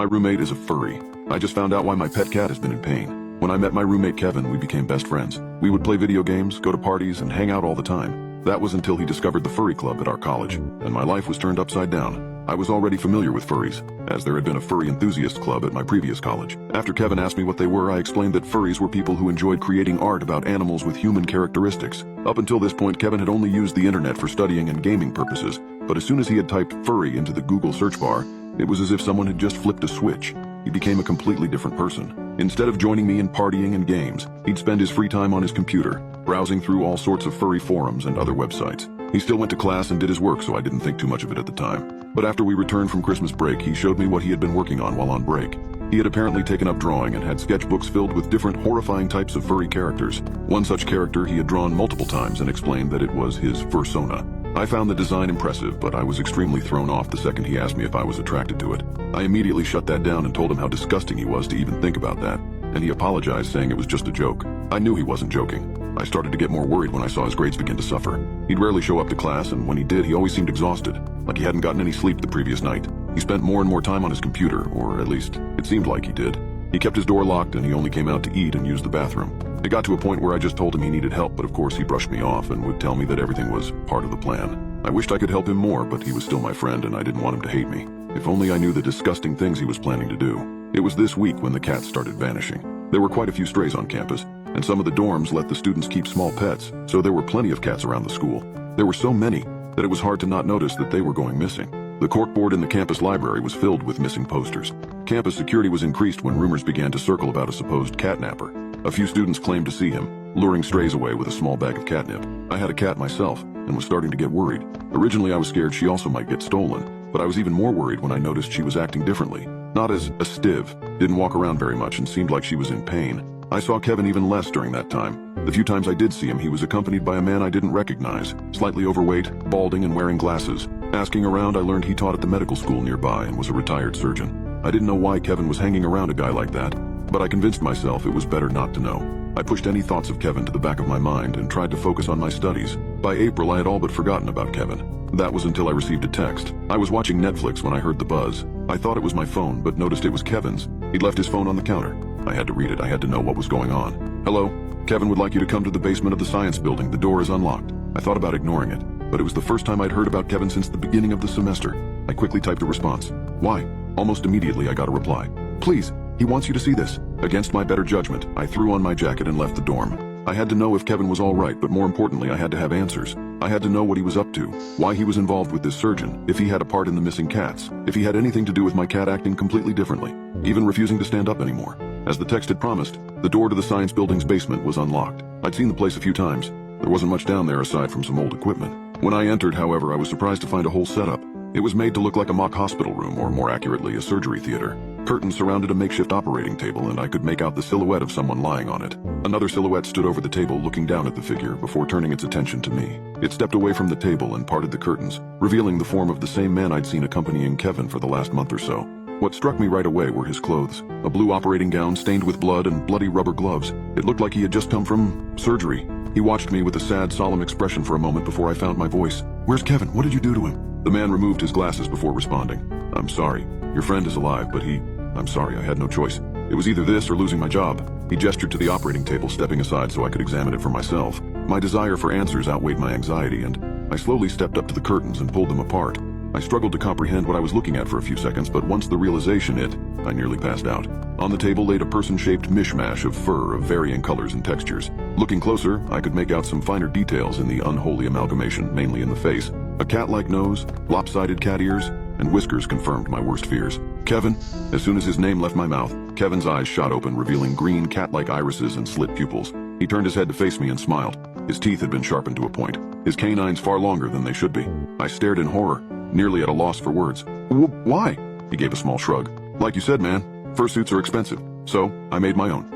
roommate is a furry. I just found out why my pet cat has been in pain. When I met my roommate Kevin, we became best friends. We would play video games, go to parties, and hang out all the time. That was until he discovered the furry club at our college, and my life was turned upside down. I was already familiar with furries, as there had been a furry enthusiast club at my previous college. After Kevin asked me what they were, I explained that furries were people who enjoyed creating art about animals with human characteristics. Up until this point, Kevin had only used the internet for studying and gaming purposes, but as soon as he had typed furry into the Google search bar, it was as if someone had just flipped a switch. He became a completely different person. Instead of joining me in partying and games, he'd spend his free time on his computer, browsing through all sorts of furry forums and other websites. He still went to class and did his work, so I didn't think too much of it at the time. But after we returned from Christmas break, he showed me what he had been working on while on break. He had apparently taken up drawing and had sketchbooks filled with different horrifying types of furry characters. One such character he had drawn multiple times and explained that it was his fursona. I found the design impressive, but I was extremely thrown off the second he asked me if I was attracted to it. I immediately shut that down and told him how disgusting he was to even think about that, and he apologized, saying it was just a joke. I knew he wasn't joking. I started to get more worried when I saw his grades begin to suffer. He'd rarely show up to class, and when he did, he always seemed exhausted, like he hadn't gotten any sleep the previous night. He spent more and more time on his computer, or at least, it seemed like he did. He kept his door locked, and he only came out to eat and use the bathroom. It got to a point where I just told him he needed help, but of course he brushed me off and would tell me that everything was part of the plan. I wished I could help him more, but he was still my friend and I didn't want him to hate me. If only I knew the disgusting things he was planning to do. It was this week when the cats started vanishing. There were quite a few strays on campus, and some of the dorms let the students keep small pets, so there were plenty of cats around the school. There were so many that it was hard to not notice that they were going missing. The corkboard in the campus library was filled with missing posters. Campus security was increased when rumors began to circle about a supposed catnapper. A few students claimed to see him, luring strays away with a small bag of catnip. I had a cat myself, and was starting to get worried. Originally I was scared she also might get stolen, but I was even more worried when I noticed she was acting differently. Not as a stiv, didn't walk around very much and seemed like she was in pain. I saw Kevin even less during that time. The few times I did see him, he was accompanied by a man I didn't recognize, slightly overweight, balding, and wearing glasses. Asking around, I learned he taught at the medical school nearby and was a retired surgeon. I didn't know why Kevin was hanging around a guy like that, but I convinced myself it was better not to know. I pushed any thoughts of Kevin to the back of my mind and tried to focus on my studies. By April, I had all but forgotten about Kevin. That was until I received a text. I was watching Netflix when I heard the buzz. I thought it was my phone, but noticed it was Kevin's. He'd left his phone on the counter. I had to read it. I had to know what was going on. Hello? Kevin would like you to come to the basement of the science building. The door is unlocked. I thought about ignoring it, but it was the first time I'd heard about Kevin since the beginning of the semester. I quickly typed a response. Why? Almost immediately I got a reply. Please, he wants you to see this. Against my better judgment, I threw on my jacket and left the dorm. I had to know if Kevin was all right, but more importantly, I had to have answers. I had to know what he was up to, why he was involved with this surgeon, if he had a part in the missing cats, if he had anything to do with my cat acting completely differently, even refusing to stand up anymore. As the text had promised, the door to the science building's basement was unlocked. I'd seen the place a few times. There wasn't much down there aside from some old equipment. When I entered, however, I was surprised to find a whole setup. It was made to look like a mock hospital room, or more accurately, a surgery theater. Curtains surrounded a makeshift operating table, and I could make out the silhouette of someone lying on it. Another silhouette stood over the table looking down at the figure before turning its attention to me. It stepped away from the table and parted the curtains, revealing the form of the same man I'd seen accompanying Kevin for the last month or so. What struck me right away were his clothes. A blue operating gown stained with blood and bloody rubber gloves. It looked like he had just come from surgery. He watched me with a sad, solemn expression for a moment before I found my voice. Where's Kevin? What did you do to him? The man removed his glasses before responding. I'm sorry. Your friend is alive, but I'm sorry, I had no choice. It was either this or losing my job. He gestured to the operating table, stepping aside so I could examine it for myself. My desire for answers outweighed my anxiety, and I slowly stepped up to the curtains and pulled them apart. I struggled to comprehend what I was looking at for a few seconds, but once the realization hit, I nearly passed out. On the table laid a person-shaped mishmash of fur of varying colors and textures. Looking closer, I could make out some finer details in the unholy amalgamation, mainly in the face. A cat-like nose, lopsided cat ears, and whiskers confirmed my worst fears. Kevin. As soon as his name left my mouth, Kevin's eyes shot open, revealing green cat-like irises and slit pupils. He turned his head to face me and smiled. His teeth had been sharpened to a point, his canines far longer than they should be. I stared in horror, nearly at a loss for words. Why? He gave a small shrug. Like you said, man, fursuits are expensive, so I made my own.